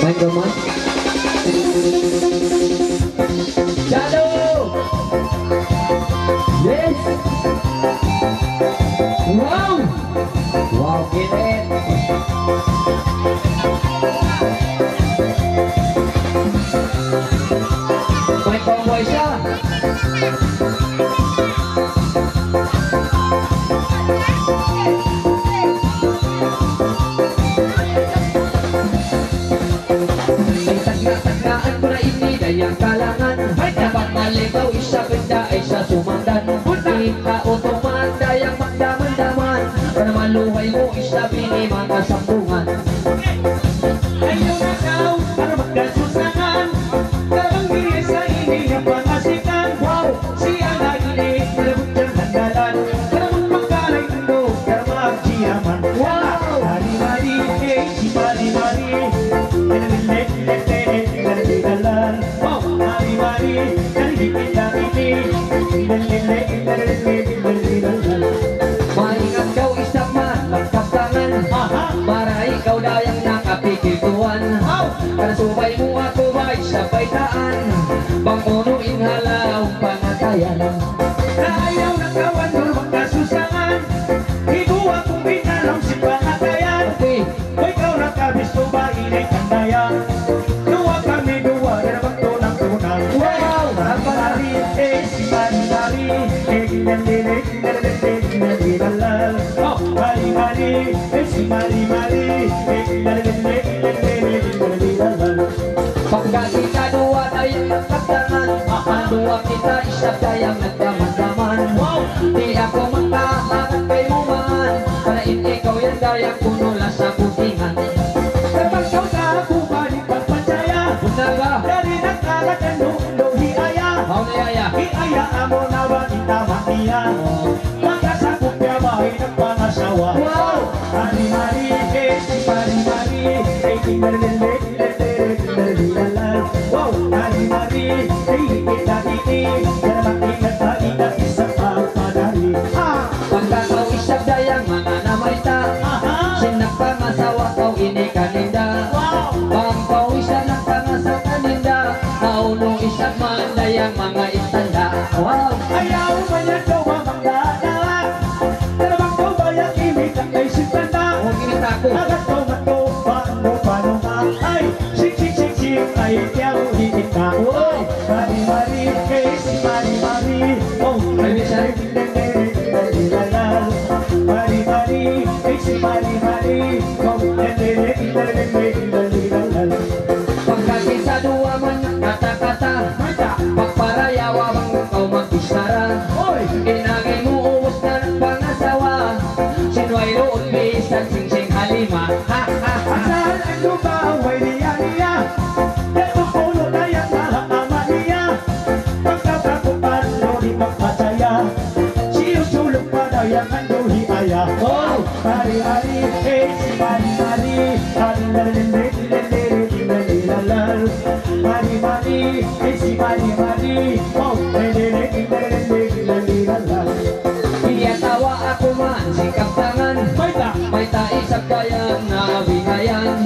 Main gaman. Jatuh. Yes. Wow. Wow, keren. Main cowboy siya. Taglaan ko na ini dayang kalangan. Dapat maligaw isa benda ay sa sumandan. Kita otoman dayang magdaman-daman. Para maluhay mo isa bini mga sambungan. Ayaw na daw para magkasusangan. Karang diri sa ini ang pangasikan. Wow! Siya na ini malabot ng handalan. Karamang magkalay tundo para magsiyaman. Wow! Mari-mari, si mari-mari. Wow! Mari-mari, nalipit na ini. Maingat kau isap man, lengkap tangan. Para ikaw dayang nakapikil tuwan. Para subay mo ako ba'y sabay taan. Pangunuin halaw pangatayan. Ayaw na kawan pero magkasusangan. Ito akong pinalaw si pangatayan. Okay. Kung ikaw nakabisto ba inay kandayan. Dua kami dua na magtunang tunang. Wow! Mari si mari ginalili ginalilal. Oh, mari si mari ginalili ginalilal. Pagka kita dua tayong nagkagdangan. Ang dua kita isa tayong nagdaman-daman. Di ako magkahangat kay mo man. Para ikaw yan dayang punula sa putingan. Kapag kau sa bubalik pagpansaya. Bunaga! Dari nagkalagan no hiaya. How niyaya? Hiaya mo na ba itamak niya. Magkasakot niya bahay ng pangasawa. Wow! Mari si mari ginalilal. Wow! Mari kita ini. Para makingat na ingat isang pagpadali. Pagka kau isap dayang mga namayta. Sinak pangasawa kau ini kaninda. Pang kau isa ng pangasaw kaninda. Naunong isap man dayang mga istanda. Wow! Ayaw man yan daw mamangdadala. Dalawang daw bayak imig ang kay sintanda. Huwag kinita ko. Agat ko mato, paano nga. Ay, sik, ay tiyaw higit ka. Oh, mari, si mari. Oh, Ay, bisa. Mari, si mari. Oh, Pagka kita dua man kata-kata. Pagparayawa bang kau magbistara. Oy, Inagay mo uwas na ng pangasawa. Sinuay roon bisan sing halima. Ha ha ha. asal ang lupa, way niya. Pero puno na yan mahama niya. Pagkakakupan, di magpasaya. Siyusulong pa na yan ang duhiaya. Oh! Mari, si mari. Mari, si mari. Oh, Iya tawa ako man sikap tangan. May taisap kayang nabinayan.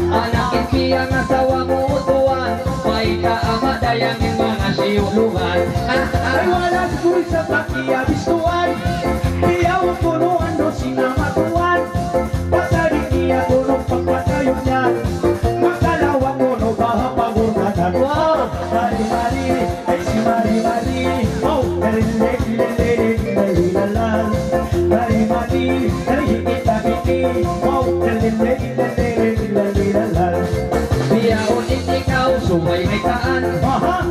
Anak impiyang asawa mo utuan. May kaama dayang yung mga siyulugan. ay wala siguro sa pakiyabistuan. Diyaw ang punuan do sinamatuan. Pasari niya punong pagpatayon niya. Makalawa mo no bahapagunanan. Wow! Mari, ay si mari. Oh, nalilalal. Mari, nalihikita-kiti. Oh, nalilalal. Biyaon ikaw sumay may taan.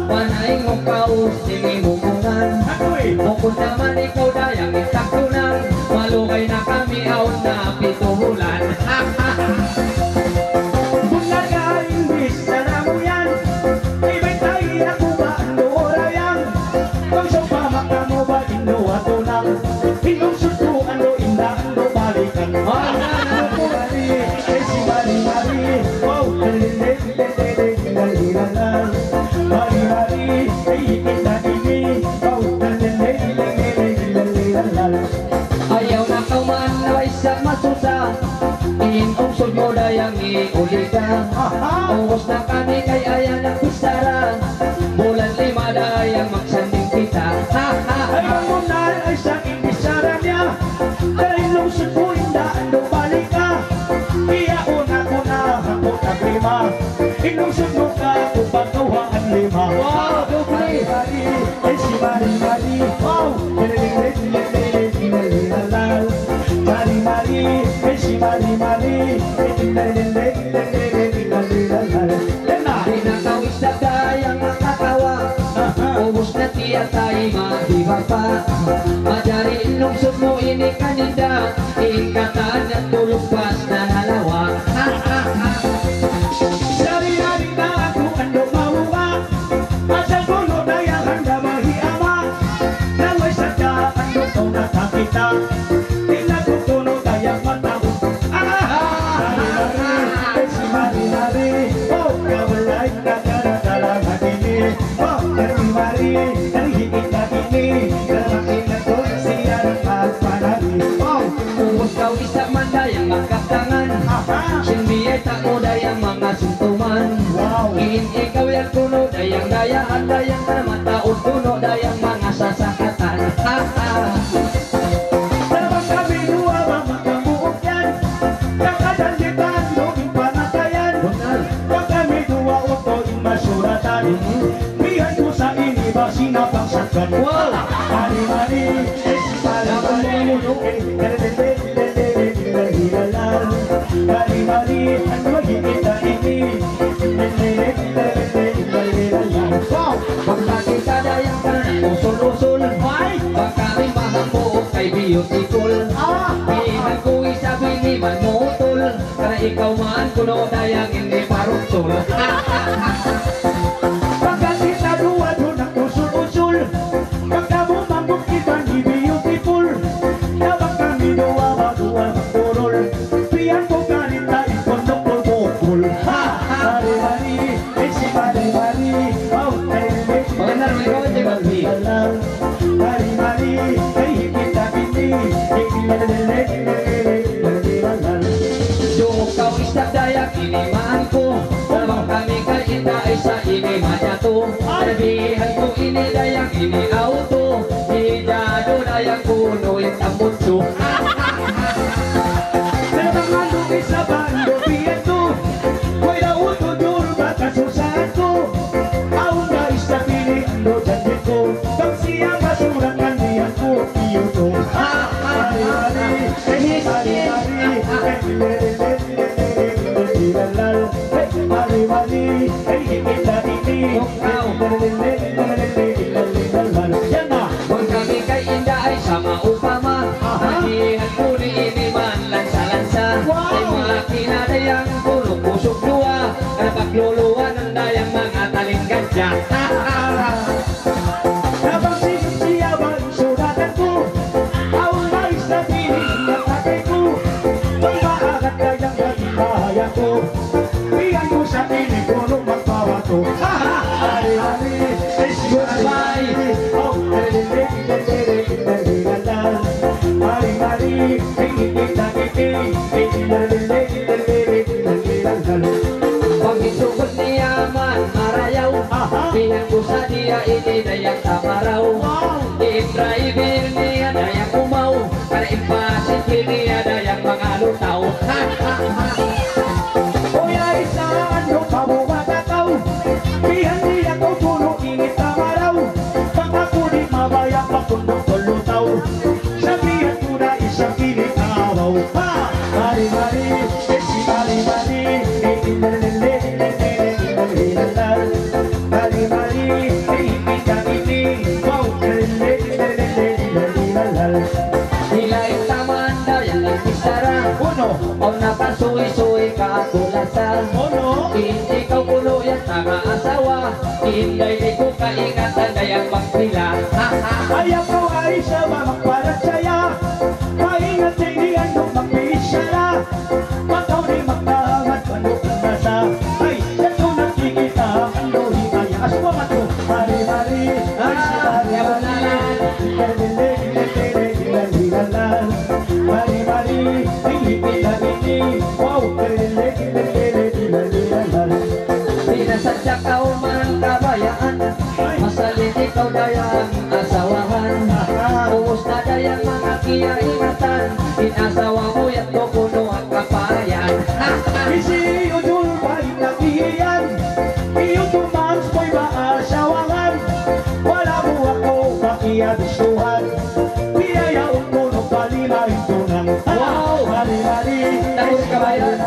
Panaing mo kau singi mumungan. Ako'y Bukod naman ikaw dayang itaktunan. Malugay na kami aon na pituhulan. Bulaga imbis na mo yan. Iba'y tayo na kumaan doora yan. Kung sa pamaka mo ba inuwato lang. Inong susuan do indaan do balikan. Mari, si mari. lungsod mo dayang iuli ka. Ungos na kami kay ayan ang pisara, bulan lima dayang magsanding kita. Ay mamunal ay sa imbisara niya, dahil lungsod ko indaan do balik ka. Iya una-una ako naglima, inungsod mo ka kung pagkawaan lima. Wow, doble! Ay si Mari-Mari, wow! Mari-Mari, ay si Mari-Mari, Pinakawis na dayang makakawa, ubos na tiya tayo madiba pa. Madari lungsod mo ini kanida, ikatan at tulog pas na halawa. Sari-sari na ako ando mamuha, asal kuno daya handa mahiama. Naway sadya ando ko nakakita, tinagutuno daya matao. Mari-Mari, ay si Mari-Mari, oh kawalay na karatalang hatini. Oh Mari-Mari, ay higit na ini, karakin na ko siya ng pagpanari. Oh, Ubos daw isa man dayang magkaptangan, sinbiyay tako dayang mga suntuman. wow! Ikaw yan kuno dayang daya at dayang mataod kuno dayang mga sasakatan. Dapat kami dua makamuot yan, kakadanditan noong panatayan. Dapat kami dua uto'ing masuratan, bihan ko sa iniba sinapangsakan. Wow! Mari-Mari, Mari-Mari, ang magigita ini. Wow! Pagkakita dayang ka usul-usul, baka rin mahambuok kay beautiful. Pihan ko isabi ni manutol, kaya ikaw man kuno dayang hindi parutol. Pagkat kita dua doon ang usul-usul, pagka bumambok kita ni beautiful, dapat kami dua baduan magpurol, piyan ko kanita ikondok pulpukul. Mari-Mari, ay si Mari-Mari, oh, Magandang ikaw, Ate Balbi. Mari-Mari, ay higit na bindi, Dukaw isda dayang inimaan ko, dalawang kami kay ita ay sa ini mayato. Sabihan ko ini dayang ini auto, hidado dayang kuno yung tambutso. Memang ando isa bando piento, ko'y nauto duro baka susahan ko. Aun na isa pili ando janji ko, pag siya masurakan niyan ko iyuto. Mari-Mari, Mari-Mari, ay higit na ini. Yan na. Kung kami kay inda ay sama upama, nagihan ko ni ini man lansa-lansa. Ay mga kinadayang kuno pusok dua, napagluluwa ng dayang mga talinggadya. Habang siya ba ang suratan ko, aun na isa piling ng tatay ko, pag maagat kayang gaging bahaya ko, piyan ko sa piling ko nung magpawa ko. Mari-Mari, ay siguro Goodbye. oh, Mari-Mari, ay higit na kiting, Pag isugod niya man marayaw, pinan ko sa diya ini dayang tamaraw. I-driver niya dayang umaw, para impasikil niya dayang mga lutaw. Kuya isa ano pamumagakaw, pihan niya ko puno ingit tamaraw, pag ako di mabaya pakundong tulutaw, sabihan ko na isang piling araw. Mari-Mari, eh si Mari-Mari, Mari-Mari, eh higit na ini, wow, Hilaing taman dayang nagpisara, uno, o napasuy-suy ka kulasa. uno, Ikaw kulo yan tanga asawa, hinday di ko kaingatan dayang magpila. ayaw ko ay sa mamang parang saya, maingat sa iniyan nung magpisara, mataw ni magdahangat manok ng nasa, ay, yan ko nakikita ang lohi kaya aswamat ko. Mari-Mari, ay si Mari-Mari, Mari-Mari, ay higit na ini, wow, Sinasadya kau man kabayaan, masalin ikaw dayang asawahan. Umus na dayang mga kiyaingatan, inasawa mo yan to puno ang kapayan. Isi udul baik nakihiyan, iyong tumans ko'y maasawangan. Wala mo ako makiyagustuhan, biyayaon ko nung palimahin ko ng mali-mali. Tapos kabayan.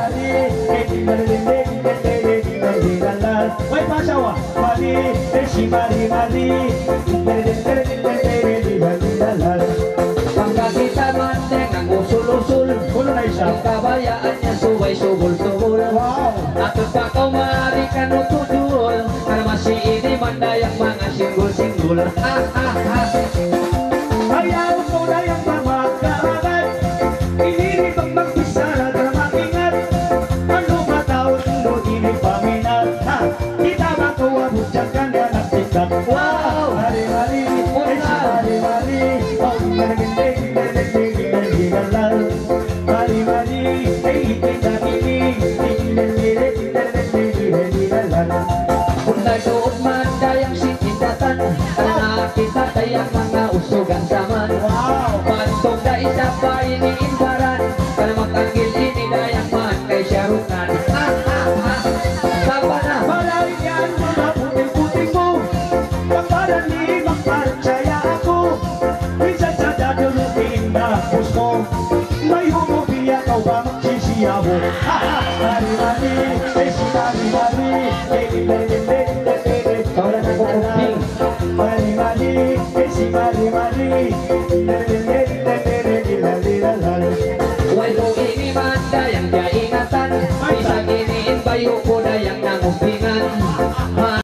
May pasawa, mali, si mali-mali. Pagkakita man deng ang usul-usul, Kulo na isa. ang kabayaan niya suway subol-subol. Wow! Atot pa kau mari kanutudul, karena masih ini mandayang mga singgul-singgul. Ayaw ko na yung pamagkaragan, iniribang magpisara na makingat. Ano matawag mo inipaminat? Di tama ko abot dyan ka na nagtitak. Wow! Mali-mali, Muna! mali-mali, mali-mali, Punday doon man dayang sikindatan, karena kita dayang mga usugan saman. Wow! Pantong da isa pa iniimbaran, karena matanggil ini dayang man kay syarukan. Saba na! Malayan yan mga puting-puting mo, pagparani magpartsaya ako.